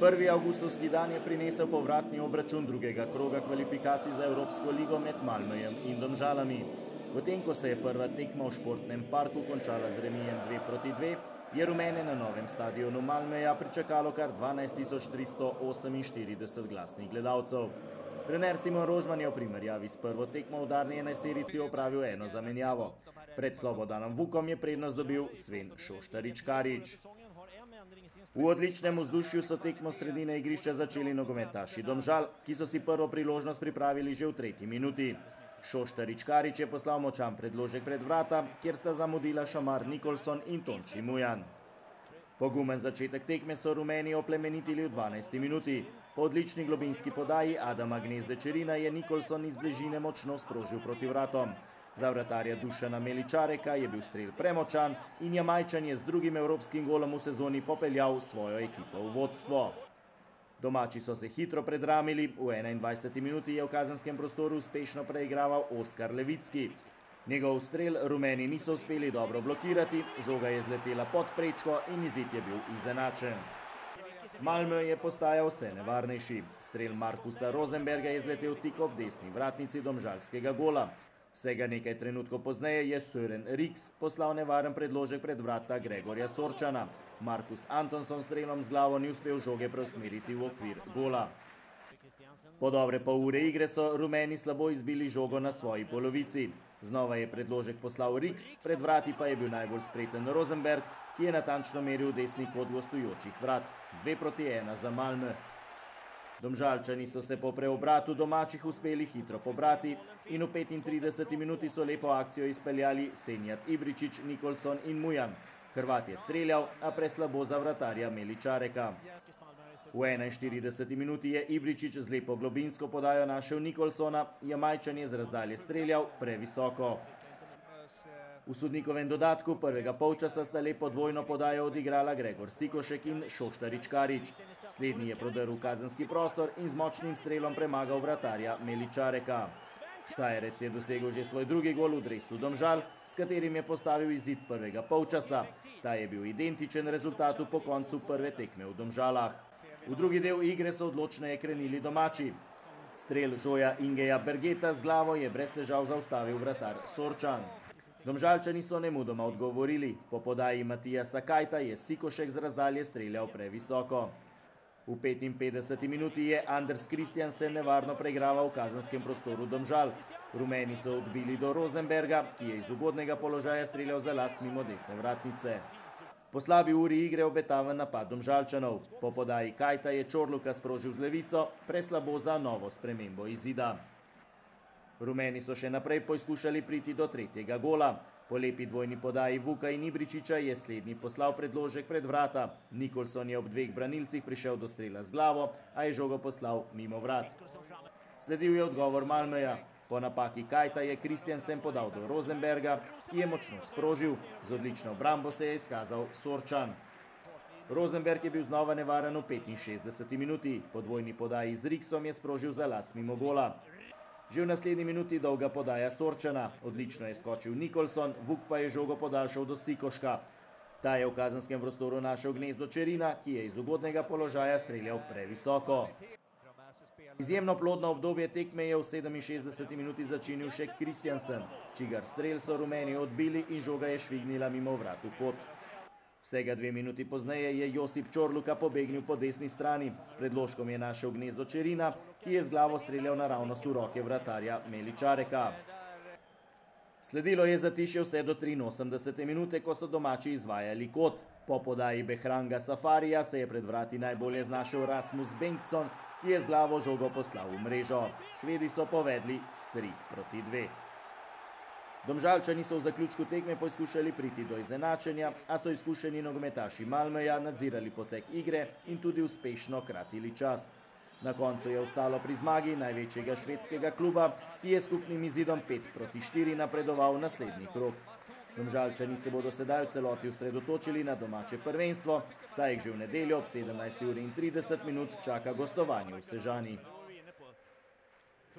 1. avgustovski dan je prinesel povratni obračun drugega kroga kvalifikacij za Evropsko ligo med Malmöjem in Domžalami. Potem, ko se je prva tekma v športnem parku končala z remijem 2:2, je rumene na novem stadionu Malmöja pričakalo kar 12.348 glasnih gledalcev. Trener Simon Rožman je v primerjavi s prvo tekmo v udarni enajsterici opravil eno zamenjavo. Pred Slobodanom Vukom je prednost dobil Sven Šoštarič-Karič. V odličnem vzdušju so tekmo sredine igrišča začeli nogometaši Domžal, ki so si prvo priložnost pripravili že v 3. minuti. Šoštarič-Karič je poslal močan predložek pred vrata, kjer sta zamudila Šamar Nikolson in Tonči Mujan. Pogumen začetek tekme so rumeni oplemenitili v 12. minuti. Po odlični globinski podaji Adama Gnezde-Čerina je Nikolson iz bližine močno sprožil proti vratom. Za vratarja Dušana Meličareka je bil strel premočan in Jamajčan je z drugim evropskim golom v sezoni popeljal svojo ekipo v vodstvo. Domači so se hitro predramili, v 21. minuti je v kazenskem prostoru uspešno preigraval Oskar Levicki. Njegov strel rumeni niso uspeli dobro blokirati, žoga je zletela pod prečko in izid je bil izenačen. Malmö je postajal vse nevarnejši. Strel Markusa Rosenberga je zletel tik ob desni vratnici domžalskega gola. Vsega nekaj trenutkov pozneje je Søren Riks poslal nevaren predložek pred vrata Gregorja Sorčana. Markus Antonson strelom z glavo ni uspel žoge preusmeriti v okvir gola. Po dobre pol ure igre so rumeni slabo izbili žogo na svoji polovici. Znova je predložek poslal Riks, pred vrati pa je bil najbolj spreten Rosenberg, ki je natančno meril desni kot gostujočih vrat. 2:1 za Malmö. Domžalčani so se po preobratu domačih uspeli hitro pobrati in v 35. minuti so lepo akcijo izpeljali Senjat Ibričić, Nikolson in Mujan. Hrvat je streljal, a preslabo za vratarja Meličareka. V 41. minuti je Ibričić z lepo globinsko podajo našel Nikolsona, Jamajčan je z razdalje streljal previsoko. V sodnikovem dodatku prvega polčasa sta lepo dvojno podajo odigrala Gregor Sikošek in Šoštarič-Karič. Slednji je prodrl v kazenski prostor in z močnim strelom premagal vratarja Meličareka. Štajerec je dosegel že svoj drugi gol v dresu Domžal, s katerim je postavil izid prvega polčasa. Ta je bil identičen rezultatu po koncu prve tekme v Domžalah. V drugi del igre so odločneje krenili domači. Strel Žoja Ingeja Bergeta z glavo je brez težav zaustavil vratar Sorčan. Domžalčani so nemudoma odgovorili. Po podaji Matijasa Kajta je Sikošek z razdalje streljal previsoko. V 55. minuti je Anders Christiansen nevarno preigraval v kazenskem prostoru Domžal. Rumeni so odbili do Rosenberga, ki je iz ugodnega položaja streljal za las mimo desne vratnice. Po slabi uri igre obetaven napad Domžalčanov. Po podaji Kajta je Čorluka sprožil z levico, preslabo za novo spremembo izida. Rumeni so še naprej poizkušali priti do tretjega gola. Po lepi dvojni podaji Vuka in Ibričića je slednji poslal predložek pred vrata. Nikolson je ob dveh branilcih prišel do strela z glavo, a je žogo poslal mimo vrat. Sledil je odgovor Malmöja. Po napaki Kajta je Christiansen podal do Rosenberga, ki je močno sprožil. Z odlično obrambo se je izkazal Sorčan. Rosenberg je bil znova nevaren v 65. minuti. Po dvojni podaji z Riksom je sprožil za las mimo gola. Že v naslednji minuti dolga podaja Sorčana. Odlično je skočil Nikolson, Vuk pa je žogo podaljšal do Sikoška. Ta je v kazenskem prostoru našel Gnezdo-Čerina, ki je iz ugodnega položaja streljal previsoko. Izjemno plodno obdobje tekme je v 67. minuti začinil še Christiansen, čigar strel so rumeni odbili in žoga je švignila mimo vrat v kot. Vsega 2 minuti pozneje je Josip Čorluka pobegnil po desni strani. S predložkom je našel Gnezdo-Čerina, ki je z glavo streljal naravnost v roke vratarja Meličareka. Sledilo je zatišje vse do 83. minute, ko so domači izvajali kot. Po podaji Behranga Safarija se je pred vrati najbolje znašel Rasmus Bengtsson, ki je z glavo žogo poslal v mrežo. Švedi so povedli s 3:2. Domžalčani so v zaključku tekme poizkušali priti do izenačenja, a so izkušeni nogometaši Malmöja nadzirali potek igre in tudi uspešno kratili čas. Na koncu je ostalo pri zmagi največjega švedskega kluba, ki je skupnim izidom 5:4 napredoval v naslednji krog. Domžalčani se bodo sedaj v celoti osredotočili na domače prvenstvo, saj jih že v nedeljo ob 17:30 čaka gostovanje v Sežani.